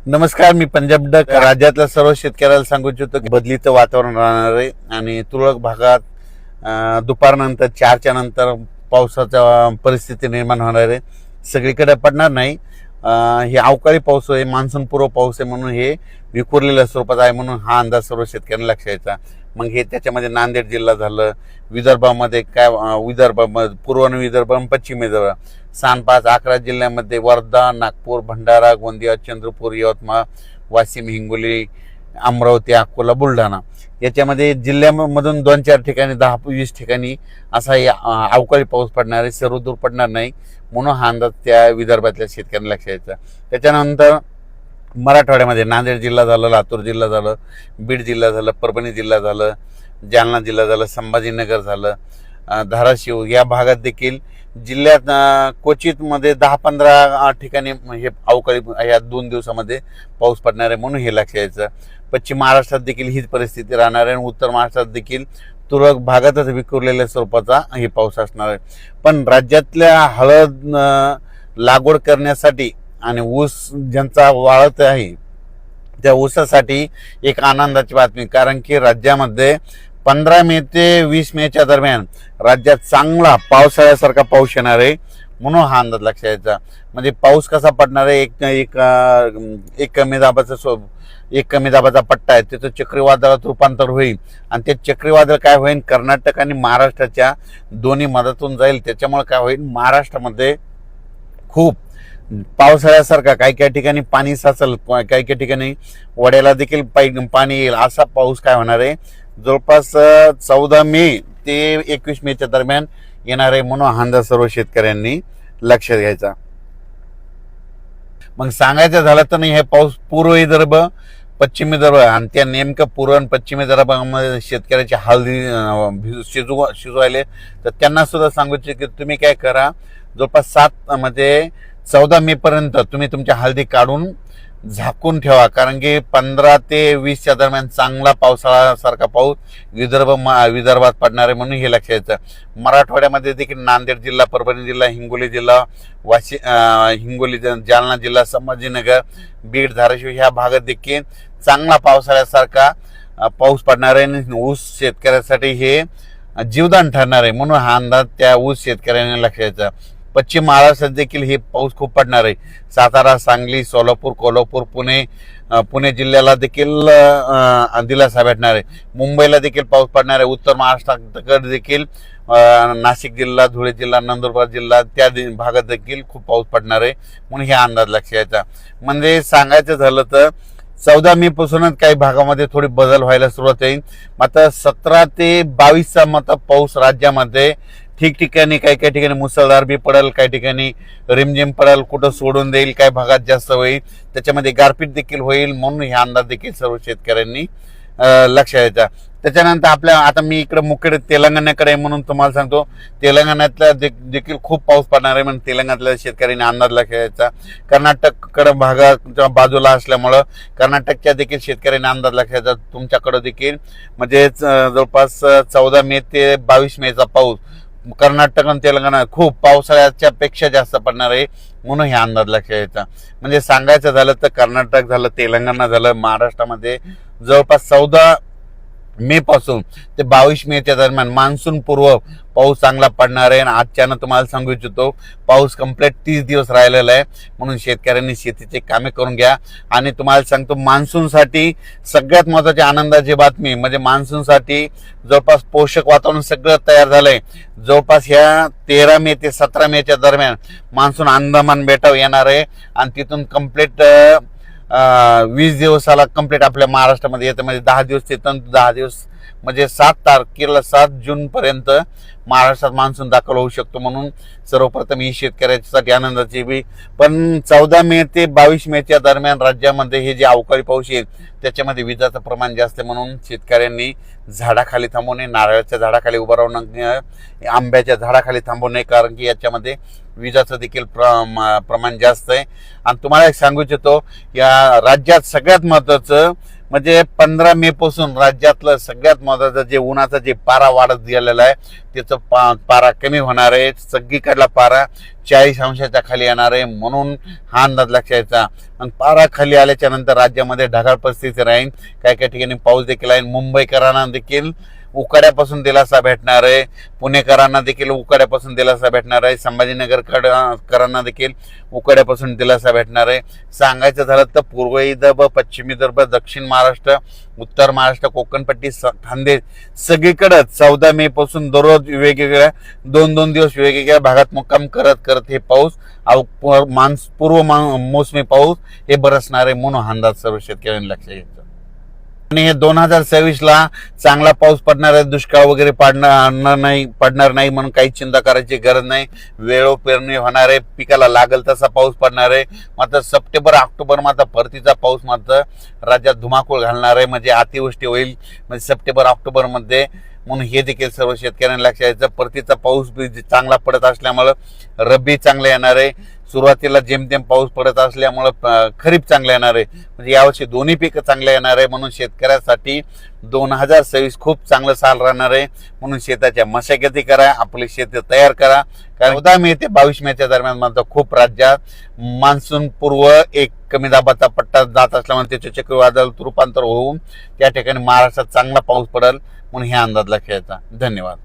नमस्कार, मी पंजाब डक. राज्यातल्या सर्व शेतकऱ्याला सांगू इच्छितो की बदलीचं वातावरण राहणार आहे आणि तुरळक भागात दुपारनंतर 4च्या नंतर पावसाच्या परिस्थिती निर्माण होणार आहे. सगळीकडे पडणार नाही. हे अवकाळी पाऊस आहे, मान्सून पूर्व पाऊस आहे, म्हणून हे विखुरलेल्या स्वरूपात आहे, म्हणून हा अंदाज सर्व शेतकऱ्यांना लक्षात यायचा. मग हे त्याच्यामध्ये नांदेड जिल्हा झालं, विदर्भामध्ये काय विदर्भ, पूर्व विदर्भ, पश्चिम विदर्भ, 5-11 जिल्ह्यामध्ये वर्धा, नागपूर, भंडारा, गोंदिया, चंद्रपूर, यवतमाळ, वाशिम, हिंगोली, अमरावती, अकोला, बुलढाणा याच्यामध्ये जिल्ह्यामधून 2-4 ठिकाणी 10-20 ठिकाणी असा अवकाळी पाऊस पडणार आहे. सर्व दूर पडणार नाही, म्हणून हा अंदाज त्या विदर्भातल्या शेतकऱ्यांना लक्षात यायचा. त्याच्यानंतर मराठवाड्यामध्ये नांदेड जिल्हा झालं, लातूर जिल्हा झालं, बीड जिल्हा झालं, परभणी जिल्हा झालं, जालना जिल्हा झालं, संभाजीनगर झालं, धाराशिव या भागात देखील जिल्ह्यात क्वचितमध्ये 10-15 ठिकाणी हे अवकाळी या 2 दिवसामध्ये पाऊस पडणार आहे, म्हणून हे लक्षात यायचं. पश्चिम महाराष्ट्रात देखील हीच परिस्थिती राहणार आहे आणि उत्तर महाराष्ट्रात देखील तुरळक भागातच विखुरलेल्या स्वरूपाचा हे पाऊस असणार आहे. पण राज्यातल्या हळद लागवड करण्यासाठी आणि ऊस ज्यांचा वाळत आहे त्या ऊसासाठी एक आनंदाची बातमी, कारण की राज्यामध्ये 15 मे ते 20 मेच्या दरम्यान राज्यात चांगला पावसाळ्यासारखा पाऊस येणार आहे, म्हणून हा अंदाज लक्षात यायचा. म्हणजे पाऊस कसा पडणार आहे, एक कमी दाबाचा पट्टा आहे, त्याचं चक्रीवादळात रूपांतर होईल आणि ते चक्रीवादळ काय होईल, कर्नाटक आणि महाराष्ट्राच्या दोन्ही मधातून जाईल. त्याच्यामुळे काय होईल, महाराष्ट्रामध्ये खूप पावसाळ्यासारखा काही ठिकाणी पाणी साचल, काही ठिकाणी वड्याला देखील पाणी येईल, असा पाऊस काय होणार आहे जवळपास 14 मे ते 21 मेच्या दरम्यान येणार आहे, म्हणून हा अंदाज सर्व शेतकऱ्यांनी लक्षात घ्यायचा. मग सांगायचं झालं तर नाही, हे पाऊस पूर्व विदर्भ, पश्चिम विदर्भ आणि त्या नेमकं पूर्व आणि पश्चिम विदर्भामध्ये शेतकऱ्याचे हळदी शिजवायले, तर त्यांना सुद्धा सांगू इच्छितो की तुम्ही काय करा, जवळपास 14 मे पर्यंत तुम्ही तुमच्या हळदी काढून झाकून ठेवा, कारण की 15 ते 20च्या दरम्यान चांगला पावसाळ्यासारखा पाऊस विदर्भात पडणार आहे, म्हणून हे लक्षात यायचं. मराठवाड्यामध्ये देखील नांदेड जिल्हा, परभणी जिल्हा, हिंगोली जिल्हा, जालना जिल्हा, संभाजीनगर, बीड, धाराशिव ह्या भागात देखील चांगला पावसाळ्यासारखा पाऊस पडणार आहे आणि ऊस शेतकऱ्यासाठी हे जीवदान ठरणार आहे, म्हणून हा अंदाज त्या ऊस शेतकऱ्यांनी लक्षात यायचा. पश्चिम महाराष्ट्रात देखील हे पाऊस खूप पडणार आहे. सातारा, सांगली, सोलापूर, कोल्हापूर, पुणे जिल्ह्याला देखील दिलासा भेटणार आहे. मुंबईला देखील पाऊस पडणार आहे. उत्तर महाराष्ट्राकडे देखील नाशिक जिल्हा, धुळे जिल्हा, नंदुरबार जिल्हा त्या भागात देखील खूप पाऊस पडणार आहे, म्हणून हे अंदाज लक्षात यायचा. म्हणजे सांगायचं झालं तर 14 मे पासूनच काही भागामध्ये थोडी बदल व्हायला सुरुवात होईल. मात्र 17 ते 22चा पाऊस राज्यामध्ये ठिकठिकाणी काही ठिकाणी मुसळधार बी पडेल, काही ठिकाणी रिमझिम पडेल, कुठं सोडून देईल, काही भागात जास्त होईल, त्याच्यामध्ये गारपीट देखील होईल, म्हणून हे अंदाज देखील सर्व शेतकऱ्यांनी लक्षात यायचा. त्याच्यानंतर आता मी इकडे मुख्य तेलंगणाकडे म्हणून तुम्हाला सांगतो, तेलंगणातल्या देखील खूप पाऊस पडणार आहे, म्हणून तेलंगणातल्या शेतकऱ्यांनी अंदाज लक्षात यायचा. कर्नाटककडे भागाच्या बाजूला असल्यामुळं कर्नाटकच्या देखील शेतकऱ्यांनी अंदाज लक्षात यायचा. तुमच्याकडे देखील म्हणजे जवळपास 14 मे ते 22 मेचा पाऊस कर्नाटक आणि तेलंगणा खूप पावसाळ्याच्या पेक्षा जास्त पडणार आहे, म्हणून हे अंदाज लक्षात यायचा. म्हणजे सांगायचं झालं तर कर्नाटक झालं, तेलंगणा झालं, महाराष्ट्रामध्ये जवळपास 14 मे पासून ते 22 मेच्या दरम्यान मान्सून पूर्व पाऊस चांगला पडणार आहे. आणि आजच्यानं तुम्हाला सांगू इच्छितो, पाऊस कंप्लीट 30 दिवस राहिलेला आहे, म्हणून शेतकऱ्यांनी शेतीचे कामे करून घ्या. आणि तुम्हाला सांगतो, मान्सूनसाठी सगळ्यात महत्त्वाची आनंदाची बातमी म्हणजे मान्सूनसाठी जवळपास पोषक वातावरण सगळं तयार झालंय. जवळपास ह्या 13 मे ते 17 मेच्या दरम्यान मान्सून अंदमान बेटावर येणार आहे आणि तिथून कंप्लीट 20 दिवसाला कंप्लीट आपल्या महाराष्ट्रामध्ये येतं. म्हणजे 10 दिवस ते 10 दिवस म्हणजे 7 जून पर्यंत महाराष्ट्रात मान्सून दाखल होऊ शकतो, म्हणून सर्वप्रथम ही शेतकऱ्यासाठी आनंदाची बी. पण 14 मे ते 22 मेच्या दरम्यान राज्यामध्ये हे जे अवकाळी पाऊस येईल त्याच्यामध्ये विजाचं प्रमाण जास्त आहे, म्हणून शेतकऱ्यांनी झाडाखाली थांबू नये, नारळाच्या झाडाखाली उभं राहू नये, आंब्याच्या झाडाखाली थांबू नये, कारण की याच्यामध्ये विजाचं देखील प्रमाण जास्त आहे. आणि तुम्हाला एक सांगू इच्छितो, या राज्यात सगळ्यात महत्त्वाचं म्हणजे 15 मे पासून राज्यातलं सगळ्यात महत्वाचं जे उन्हाचा जे पारा वाढत गेलेला आहे त्याचं पारा कमी होणार आहे. सगळीकडला पारा 40 अंशाच्या खाली येणार आहे, म्हणून हा अंदाज लक्षात यायचा. आणि पारा खाली आल्याच्या नंतर राज्यामध्ये ढगाळ परिस्थिती राहील, काही काही ठिकाणी पाऊस देखील आहे. मुंबईकरांना देखील उकाड्यापासून दिलासा भेटणार आहे, पुणेकरांना देखील उकाड्यापासून दिलासा भेटणार आहे, संभाजीनगरकरांना देखील उकाड्यापासून दिलासा भेटणार आहे. सांगायचं झालं तर पूर्व विदर्भ, पश्चिम विदर्भ, दक्षिण महाराष्ट्र, उत्तर महाराष्ट्र, कोकणपट्टी, खानदेश सगळीकडे 14 मे पासून दररोज वेगवेगळ्या 2-2 दिवस वेगवेगळ्या भागात मुक्काम करत करत हे पाऊस पूर्व मोसमी पाऊस हे बरसणार आहे, म्हणून अंदाज सर्व शेतकऱ्यांनी लक्षात घ्यायचं. आणि हे 2026ला चांगला पाऊस पडणार आहे, दुष्काळ वगैरे पडणार नाही म्हणून काही चिंता करायची गरज नाही. वेळो पेरणी होणार आहे, पिकाला लागल तसा पाऊस पडणार आहे. मात्र सप्टेंबर ऑक्टोबर मात्र परतीचा पाऊस मात्र राज्यात धुमाकूळ घालणार आहे, म्हणजे अतिवृष्टी होईल म्हणजे सप्टेंबर ऑक्टोबर मध्ये. म्हणून हे देखील सर्व शेतकऱ्यांना लक्षात घ्यायचं. परतीचा पाऊस चांगला पडत असल्यामुळं रब्बी चांगलं येणार आहे. सुरुवातीला जेमतेम पाऊस पडत असल्यामुळं खरीप चांगलं येणार आहे, म्हणजे यावर्षी दोन्ही पिकं चांगले येणार आहे. म्हणून शेतकऱ्यासाठी 2026 खूप चांगलं साल राहणार आहे. म्हणून शेताच्या मशागती करा, आपली शेती तयार करा. कारण 14 मे ते 22 मेच्या दरम्यान मात्र खूप राज्यात मान्सून पूर्व एक कमी दाबाचा पट्टा जात असल्यामुळे त्याचे चक्रीवादळात रूपांतर होऊन त्या ठिकाणी महाराष्ट्रात चांगला पाऊस पडेल, म्हणून हे अंदाज लक्षात घ्यायचा. धन्यवाद.